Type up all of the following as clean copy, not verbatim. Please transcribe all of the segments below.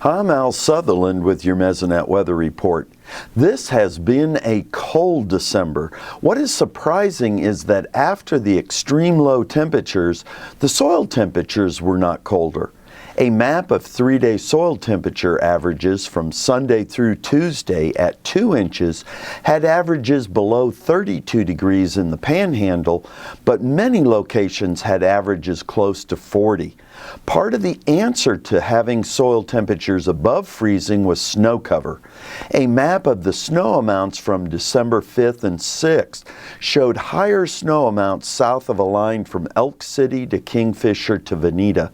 Hi, I'm Al Sutherland with your Mesonet Weather Report. This has been a cold December. What is surprising is that after the extreme low temperatures, the soil temperatures were not colder. A map of 3-day soil temperature averages from Sunday through Tuesday at 2 inches had averages below 32 degrees in the Panhandle, but many locations had averages close to 40. Part of the answer to having soil temperatures above freezing was snow cover. A map of the snow amounts from December 5th and 6th showed higher snow amounts south of a line from Elk City to Kingfisher to Veneta.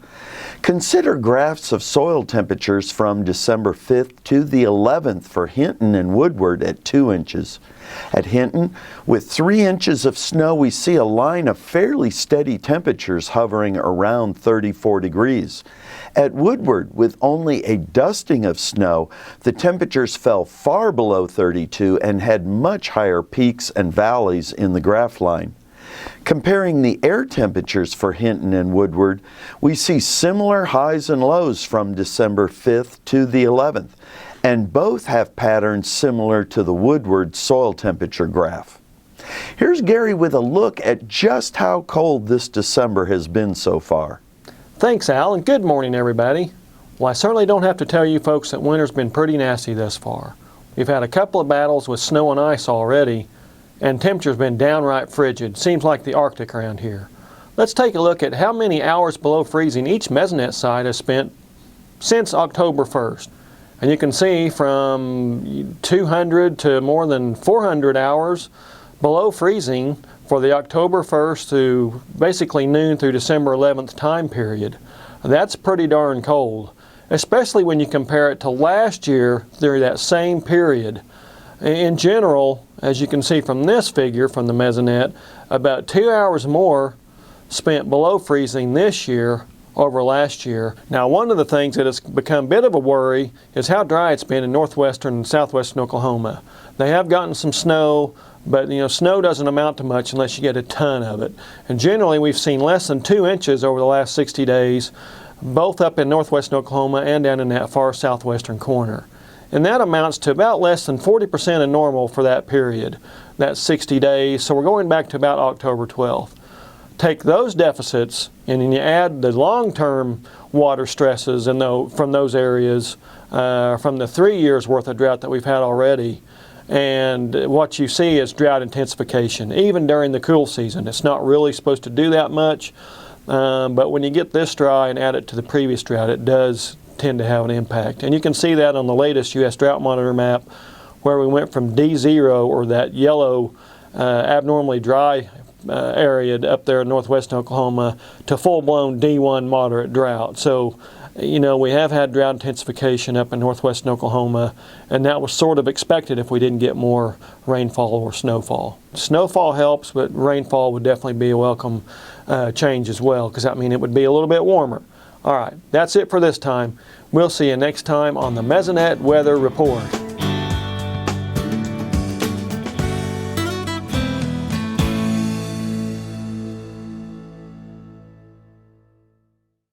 Consider graphs of soil temperatures from December 5th to the 11th for Hinton and Woodward at 2 inches. At Hinton, with 3 inches of snow, we see a line of fairly steady temperatures hovering around 34 degrees. At Woodward, with only a dusting of snow, the temperatures fell far below 32 and had much higher peaks and valleys in the graph line. Comparing the air temperatures for Hinton and Woodward, we see similar highs and lows from December 5th to the 11th, and both have patterns similar to the Woodward soil temperature graph. Here's Gary with a look at just how cold this December has been so far. Thanks, Al, and good morning, everybody. Well, I certainly don't have to tell you folks that winter's been pretty nasty thus far. We've had a couple of battles with snow and ice already, and temperature's been downright frigid. Seems like the Arctic around here. Let's take a look at how many hours below freezing each Mesonet site has spent since October 1st. And you can see from 200 to more than 400 hours below freezing for the October 1st to basically noon through December 11th time period. That's pretty darn cold, especially when you compare it to last year through that same period. In general, as you can see from this figure from the Mesonet, about 2 hours more spent below freezing this year over last year. Now, one of the things that has become a bit of a worry is how dry it's been in northwestern and southwestern Oklahoma. They have gotten some snow, but snow doesn't amount to much unless you get a ton of it. And generally, we've seen less than 2 inches over the last 60 days, both up in northwestern Oklahoma and down in that far southwestern corner. And that amounts to about less than 40% of normal for that period, that's 60 days. So we're going back to about October 12th. Take those deficits and then you add the long-term water stresses from those areas, from the 3 years worth of drought that we've had already. And what you see is drought intensification, even during the cool season. It's not really supposed to do that much, but when you get this dry and add it to the previous drought, it does tend to have an impact. And you can see that on the latest U.S. Drought Monitor map, where we went from D0, or that yellow abnormally dry area up there in northwestern Oklahoma, to full-blown D1 moderate drought. So, we have had drought intensification up in northwestern Oklahoma, and that was sort of expected if we didn't get more rainfall or snowfall. Snowfall helps, but rainfall would definitely be a welcome change as well, because that means it would be a little bit warmer. All right, that's it for this time. We'll see you next time on the Mesonet Weather Report.